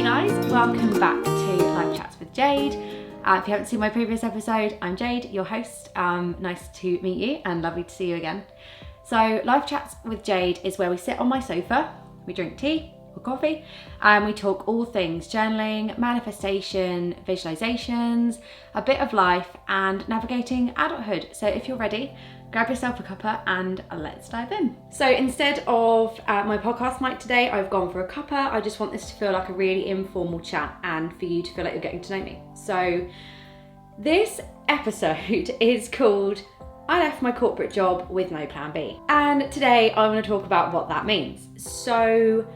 guys, welcome back to Live Chats with Jade. If you haven't seen my previous episode, I'm Jade, your host. Nice to meet you and lovely to see you again. So Live Chats with Jade is where we sit on my sofa, we drink tea or coffee, and we talk all things journaling, manifestation, visualizations, a bit of life and navigating adulthood. So if you're ready, grab yourself a cuppa and let's dive in. So instead of my podcast mic today, I've gone for a cuppa. I just want this to feel like a really informal chat and for you to feel like you're getting to know me. So this episode is called I Left My Corporate Job with No Plan B. And today I want to talk about what that means. So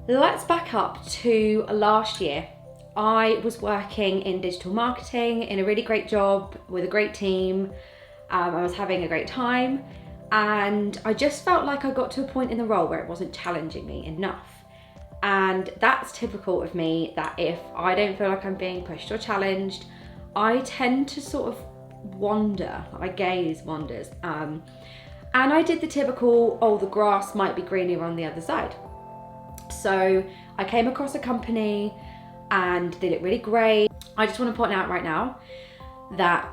let's back up to last year. I was working in digital marketing in a really great job with a great team. I was having a great time and I just felt like I got to a point in the role where it wasn't challenging me enough. And that's typical of me, that if I don't feel like I'm being pushed or challenged, I tend to sort of wander, my gaze wanders. And I did the typical, oh, the grass might be greener on the other side. So I came across a company and they look really great. I just want to point out right now that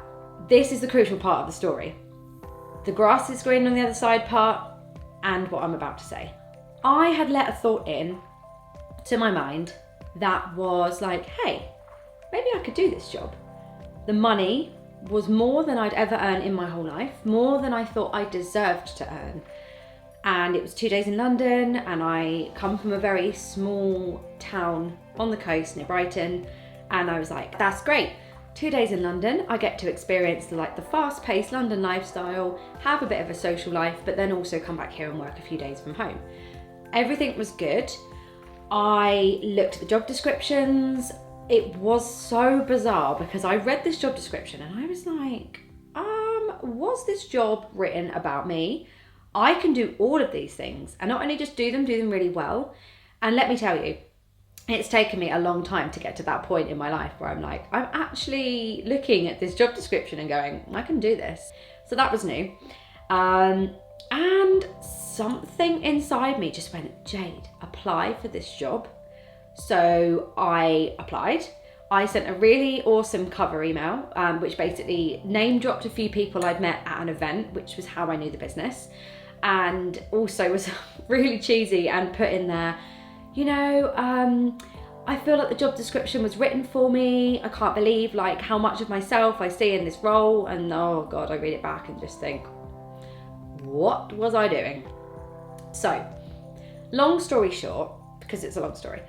this is the crucial part of the story. The grass is green on the other side part and what I'm about to say. I had let a thought in to my mind that was like, hey, maybe I could do this job. The money was more than I'd ever earned in my whole life, more than I thought I deserved to earn. And it was 2 days in London and I come from a very small town on the coast near Brighton. And I was like, that's great. 2 days in London, I get to experience the fast-paced London lifestyle, have a bit of a social life, but then also come back here and work a few days from home. Everything was good. I looked at the job descriptions. It was so bizarre because I read this job description and I was like, was this job written about me? I can do all of these things and not only just do them really well. And let me tell you, it's taken me a long time to get to that point in my life where I'm like, I'm actually looking at this job description and going, I can do this. So that was new. And something inside me just went, Jade, apply for this job. So I applied. I sent a really awesome cover email, which basically name dropped a few people I'd met at an event, which was how I knew the business. And also was really cheesy and put in there, you know, I feel like the job description was written for me. I can't believe how much of myself I see in this role. And oh God, I read it back and just think, what was I doing? So long story short, because it's a long story,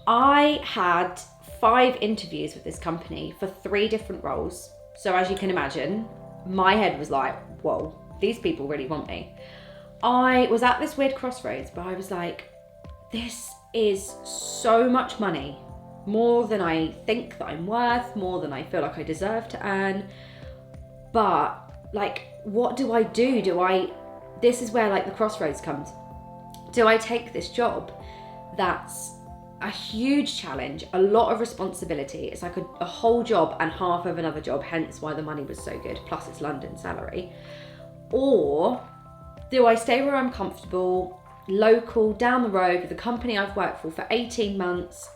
I had 5 interviews with this company for 3 different roles. So as you can imagine, my head was like, whoa, these people really want me. I was at this weird crossroads, but I was like, this is so much money, more than I think that I'm worth, more than I feel like I deserve to earn. But what do I do? This is where the crossroads comes. Do I take this job that's a huge challenge, a lot of responsibility? It's like a whole job and half of another job, hence why the money was so good, plus it's London salary. Or do I stay where I'm comfortable, local, down the road with a company I've worked for 18 months.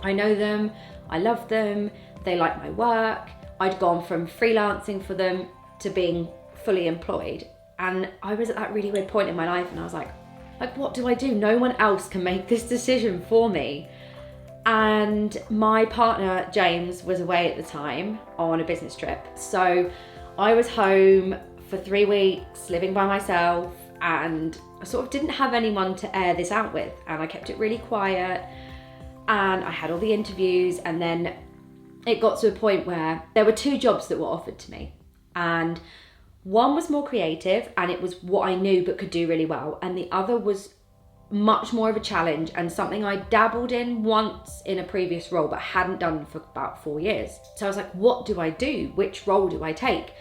I know them, I love them, they like my work. I'd gone from freelancing for them to being fully employed. And I was at that really weird point in my life and I was like, what do I do? No one else can make this decision for me. And my partner, James, was away at the time on a business trip. So I was home for 3 weeks, living by myself, and I sort of didn't have anyone to air this out with, and I kept it really quiet, and I had all the interviews, and then it got to a point where there were 2 jobs that were offered to me, and one was more creative and it was what I knew but could do really well, and the other was much more of a challenge and something I dabbled in once in a previous role but hadn't done for about 4 years. So I was like, what do I do? Which role do I take?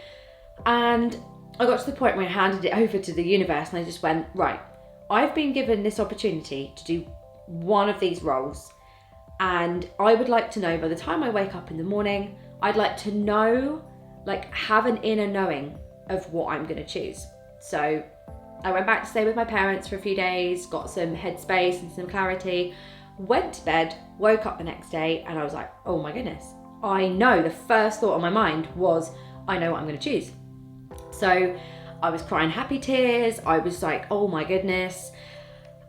And I got to the point where I handed it over to the universe and I just went, right, I've been given this opportunity to do one of these roles, and I would like to know by the time I wake up in the morning, I'd like to know, have an inner knowing of what I'm going to choose. So I went back to stay with my parents for a few days, got some headspace and some clarity, went to bed, woke up the next day, and I was like, oh my goodness, I know. The first thought on my mind was, I know what I'm going to choose. So I was crying happy tears. I was like, oh my goodness.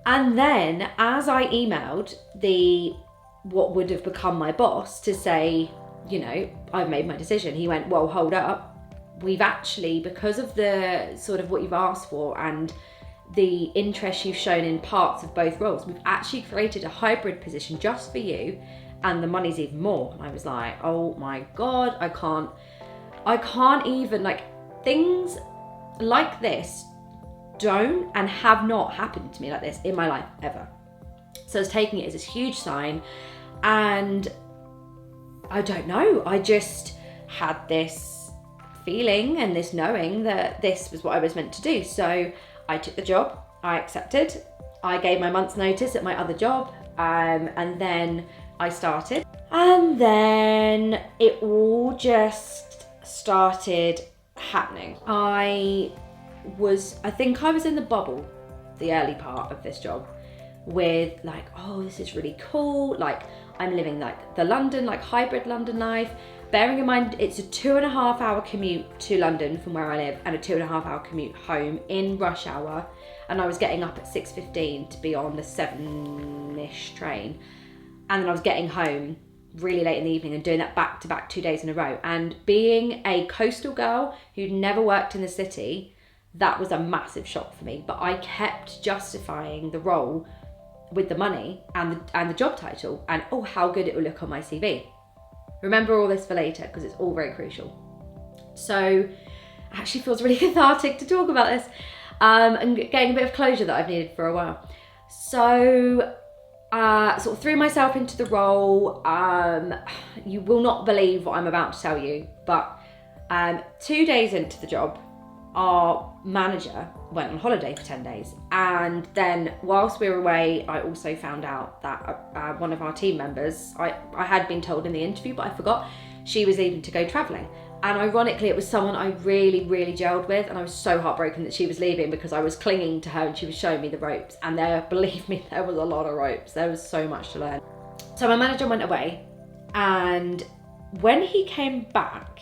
And then as I emailed what would have become my boss to say, I've made my decision, he went, well, hold up. We've actually, because of the sort of what you've asked for and the interest you've shown in parts of both roles, we've actually created a hybrid position just for you, and the money's even more. And I was like, oh my God, I can't even, things like this don't and have not happened to me like this in my life ever. So I was taking it as this huge sign, and I don't know, I just had this feeling and this knowing that this was what I was meant to do. So I took the job, I accepted, I gave my month's notice at my other job, and then I started. And then it all just started happening. I think I was in the bubble, the early part of this job, with oh, this is really cool. I'm living the London, hybrid London life. Bearing in mind, it's a 2.5 hour commute to London from where I live, and a 2.5 hour commute home in rush hour. And I was getting up at 6:15 to be on the 7-ish train. And then I was getting home really late in the evening and doing that back to back 2 days in a row. And being a coastal girl who'd never worked in the city, that was a massive shock for me. But I kept justifying the role with the money and the job title, and oh, how good it will look on my CV. Remember all this for later, because it's all very crucial. So it actually feels really cathartic to talk about this, and getting a bit of closure that I've needed for a while. So sort of threw myself into the role. You will not believe what I'm about to tell you, but 2 days into the job, our manager went on holiday for 10 days. And then whilst we were away, I also found out that one of our team members, I had been told in the interview, but I forgot, she was leaving to go travelling. And ironically, it was someone I really, really gelled with. And I was so heartbroken that she was leaving, because I was clinging to her and she was showing me the ropes. And believe me, there was a lot of ropes. There was so much to learn. So my manager went away, and when he came back,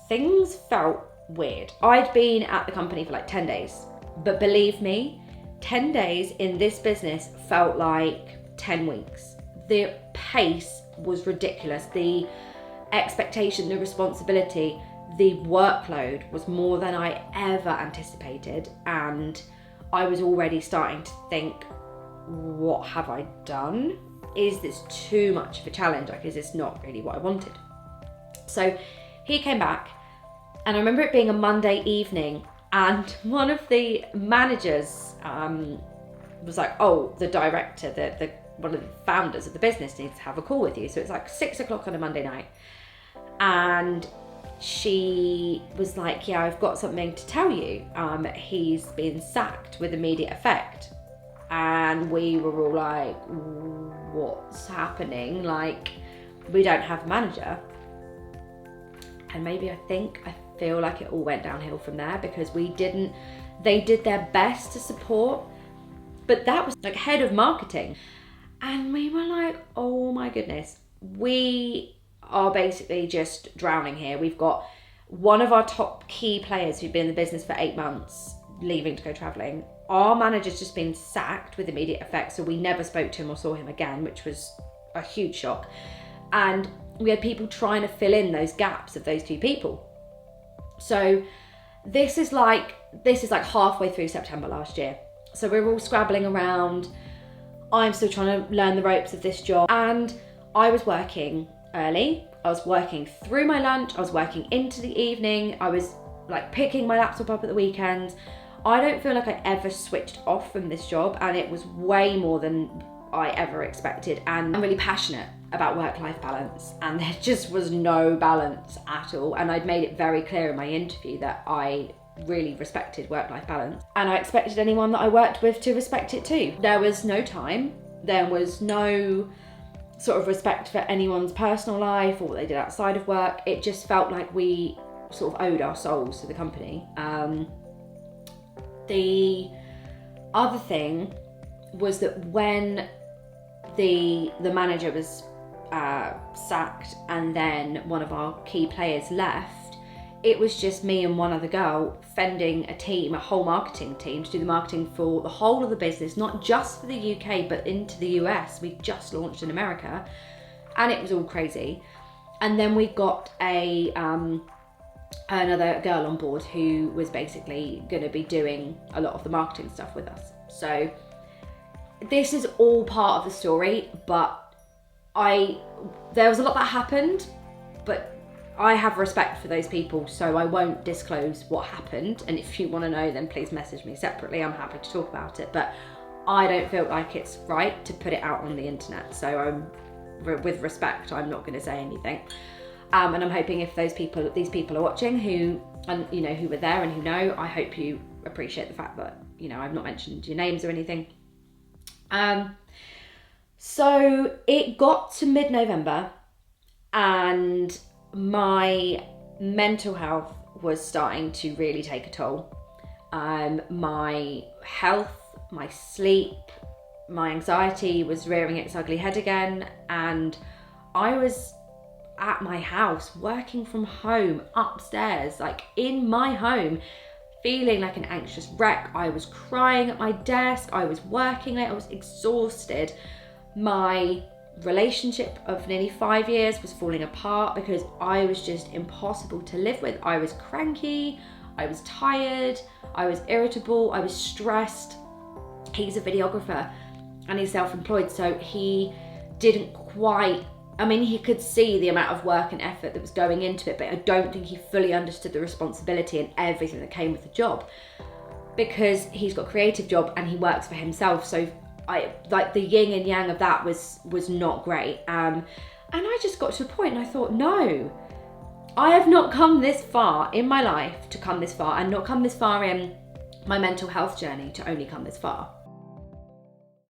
things felt weird. I'd been at the company for 10 days, but believe me, 10 days in this business felt like 10 weeks. The pace was ridiculous. The expectation, the responsibility, the workload was more than I ever anticipated. And I was already starting to think, what have I done? Is this too much of a challenge? Is this not really what I wanted? So he came back, and I remember it being a Monday evening, and one of the managers was like, oh, the director, one of the founders of the business needs to have a call with you. So it's 6 o'clock on a Monday night. And she was like, yeah, I've got something to tell you. He's been sacked with immediate effect. And we were all like, what's happening? We don't have a manager. And maybe I feel like it all went downhill from there, because they did their best to support, but that was head of marketing. And we were like, oh my goodness, we are basically just drowning here. We've got one of our top key players who'd been in the business for 8 months leaving to go travelling. Our manager's just been sacked with immediate effect, so we never spoke to him or saw him again, which was a huge shock. And we had people trying to fill in those gaps of those two people. So this is halfway through September last year. So we're all scrabbling around. I'm still trying to learn the ropes of this job. And I was working early. I was working through my lunch. I was working into the evening. I was picking my laptop up at the weekends. I don't feel like I ever switched off from this job, and it was way more than I ever expected. And I'm really passionate about work-life balance, and there just was no balance at all. And I'd made it very clear in my interview that I really respected work-life balance, and I expected anyone that I worked with to respect it too. There was no time, there was no sort of respect for anyone's personal life or what they did outside of work. It just felt like we sort of owed our souls to the company. The other thing was that when the manager was sacked, and then one of our key players left, it was just me and one other girl fending a whole marketing team to do the marketing for the whole of the business, not just for the UK, but into the US. We just launched in America, and it was all crazy. And then we got another girl on board who was basically going to be doing a lot of the marketing stuff with us. So this is all part of the story, but there was a lot that happened, but I have respect for those people, so I won't disclose what happened. And if you want to know, then please message me separately. I'm happy to talk about it, but I don't feel like it's right to put it out on the internet. So with respect, I'm not going to say anything. And I'm hoping if these people are watching who were there and who know, I hope you appreciate the fact that, I've not mentioned your names or anything. So it got to mid-November, and my mental health was starting to really take a toll. My health, my sleep, my anxiety was rearing its ugly head again, and I was at my house, working from home, upstairs, like in my home, feeling like an anxious wreck. I was crying at my desk, I was working late, I was exhausted. My relationship of nearly 5 years was falling apart because I was just impossible to live with. I was cranky, I was tired, I was irritable, I was stressed. He's a videographer and he's self-employed, so he didn't quite, he could see the amount of work and effort that was going into it, but I don't think he fully understood the responsibility and everything that came with the job, because he's got a creative job and he works for himself. So the yin and yang of that was not great. And I just got to a point and I thought, no, I have not come this far in my life to come this far, and not come this far in my mental health journey to only come this far.